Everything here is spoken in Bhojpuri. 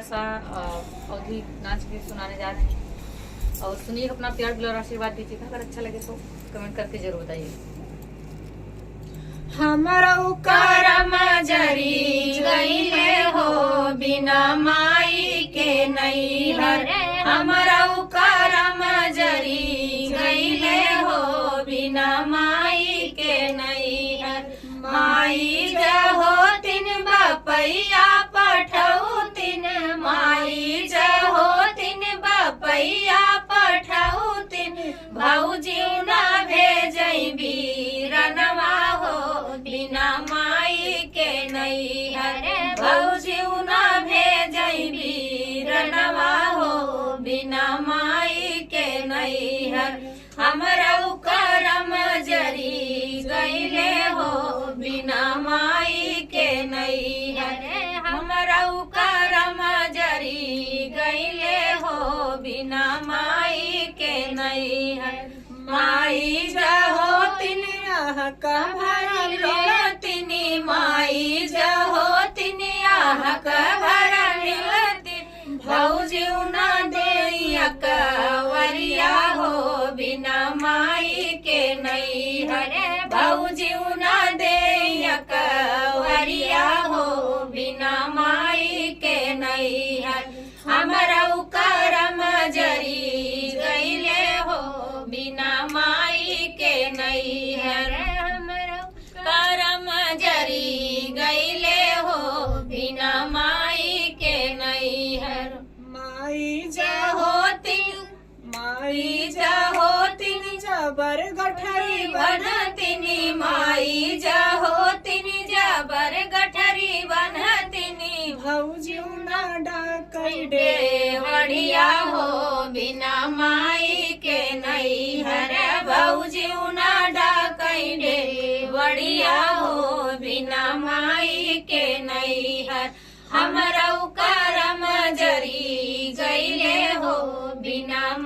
सा अवधि नाच भी सुनाने जा रहे हैं और सुनिए, अपना प्यार और आशीर्वाद दीजिएगा। अगर अच्छा लगे तो कमेंट करके जरूर बताइए। हमारा करम जरी गईले हो बिना माई के नैहर, हमारा करम जरी गईले हो बिना माई के नैहर। माई जहो तिन बपैया पठऊ तिन, माई जहो तिन बपैया पठऊ तिन, भौजी ना भेजई बीरनवा हो बिना माई के नैहर। भौजी ना भेजई बीरनवा हो बिना माई के नैहर। हमरा करम जरी गईले हो बिना माई के नैहर, हमरा करम जरी गईले हो बिना माई के नैहर। माई जहो तिन भरल तिनी, माई जहो तिन भरल तिन, भौजी ना देइया कवरिया हो बिना माई के नैहर। भौजी ना देइया कवरिया हो बिना माई के नैहर। हमरा करम जरी गईले हो बिना माई के नैहर, हमरा करम जरी गईले हो बिना माई के नैहर। माई जहो तिन, माई जहो तिन जबर गठरी बनतिनी, माई जहो तिन जबर गठरी बनतिनी, भौजी ना डाकई देवड़िया हो बिना माई के नैहर। भौजी ना डाकई देवड़िया हो बिना माई के नैहर। हमरा करम जरी गईले हो बिना